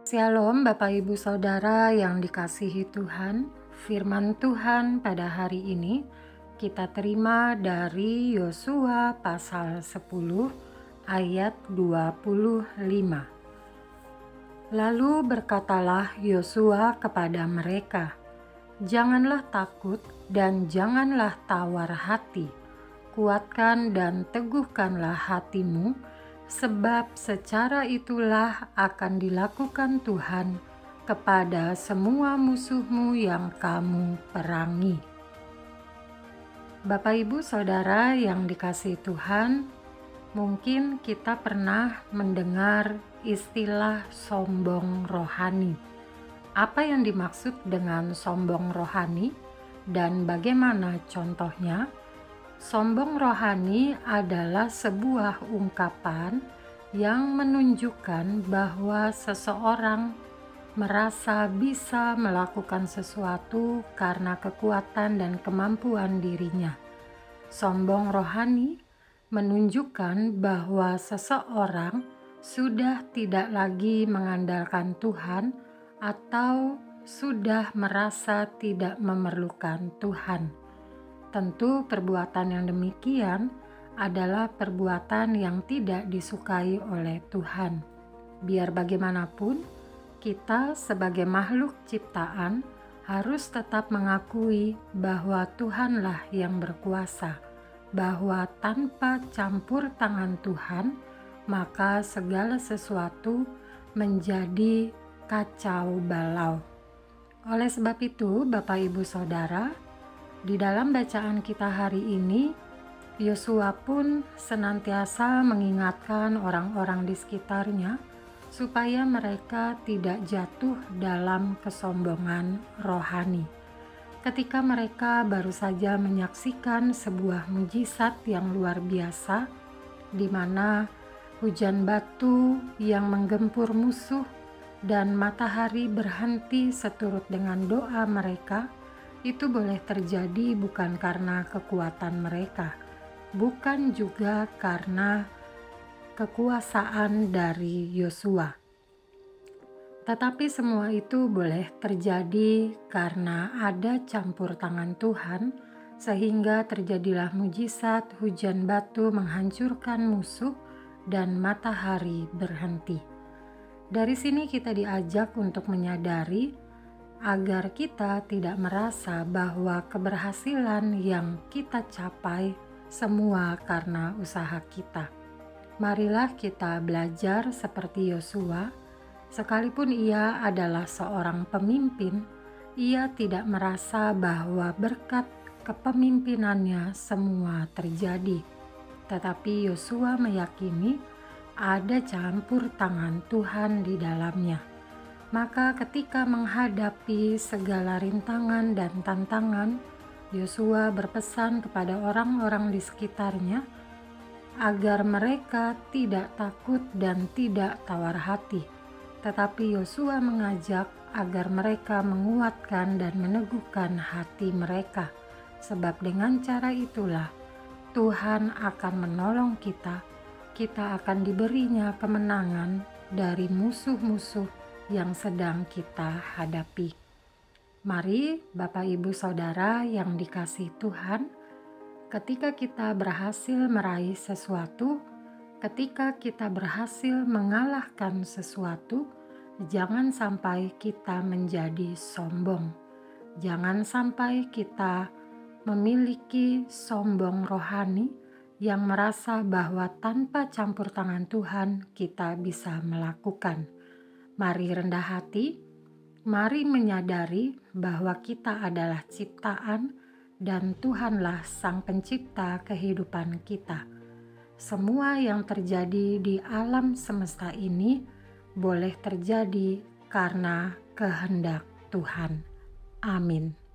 Shalom Bapak Ibu Saudara yang dikasihi Tuhan. Firman Tuhan pada hari ini kita terima dari Yosua pasal 10 ayat 25. Lalu berkatalah Yosua kepada mereka, "Janganlah takut dan janganlah tawar hati. Kuatkan dan teguhkanlah hatimu, sebab secara itulah akan dilakukan Tuhan kepada semua musuhmu yang kamu perangi." Bapak Ibu Saudara yang dikasihi Tuhan, mungkin kita pernah mendengar istilah sombong rohani. Apa yang dimaksud dengan sombong rohani dan bagaimana contohnya? Sombong rohani adalah sebuah ungkapan yang menunjukkan bahwa seseorang merasa bisa melakukan sesuatu karena kekuatan dan kemampuan dirinya. Sombong rohani menunjukkan bahwa seseorang sudah tidak lagi mengandalkan Tuhan atau sudah merasa tidak memerlukan Tuhan. Tentu perbuatan yang demikian adalah perbuatan yang tidak disukai oleh Tuhan. Biar bagaimanapun, kita sebagai makhluk ciptaan harus tetap mengakui bahwa Tuhanlah yang berkuasa, bahwa tanpa campur tangan Tuhan, maka segala sesuatu menjadi kacau balau. Oleh sebab itu, Bapak Ibu Saudara, di dalam bacaan kita hari ini, Yosua pun senantiasa mengingatkan orang-orang di sekitarnya supaya mereka tidak jatuh dalam kesombongan rohani. Ketika mereka baru saja menyaksikan sebuah mujizat yang luar biasa, di mana hujan batu yang menggempur musuh dan matahari berhenti seturut dengan doa mereka, itu boleh terjadi bukan karena kekuatan mereka, bukan juga karena kekuasaan dari Yosua. Tetapi semua itu boleh terjadi karena ada campur tangan Tuhan, sehingga terjadilah mujizat hujan batu menghancurkan musuh dan matahari berhenti. Dari sini kita diajak untuk menyadari agar kita tidak merasa bahwa keberhasilan yang kita capai semua karena usaha kita. Marilah kita belajar seperti Yosua. Sekalipun ia adalah seorang pemimpin, ia tidak merasa bahwa berkat kepemimpinannya semua terjadi. Tetapi Yosua meyakini ada campur tangan Tuhan di dalamnya. Maka ketika menghadapi segala rintangan dan tantangan, Yosua berpesan kepada orang-orang di sekitarnya agar mereka tidak takut dan tidak tawar hati. Tetapi Yosua mengajak agar mereka menguatkan dan meneguhkan hati mereka, sebab dengan cara itulah Tuhan akan menolong kita. Kita akan diberinya kemenangan dari musuh-musuh yang sedang kita hadapi. Mari Bapak Ibu Saudara yang dikasihi Tuhan, ketika kita berhasil meraih sesuatu, ketika kita berhasil mengalahkan sesuatu, jangan sampai kita menjadi sombong. Jangan sampai kita memiliki sombong rohani yang merasa bahwa tanpa campur tangan Tuhan kita bisa melakukan. Mari rendah hati, mari menyadari bahwa kita adalah ciptaan dan Tuhanlah Sang Pencipta kehidupan kita. Semua yang terjadi di alam semesta ini boleh terjadi karena kehendak Tuhan. Amin.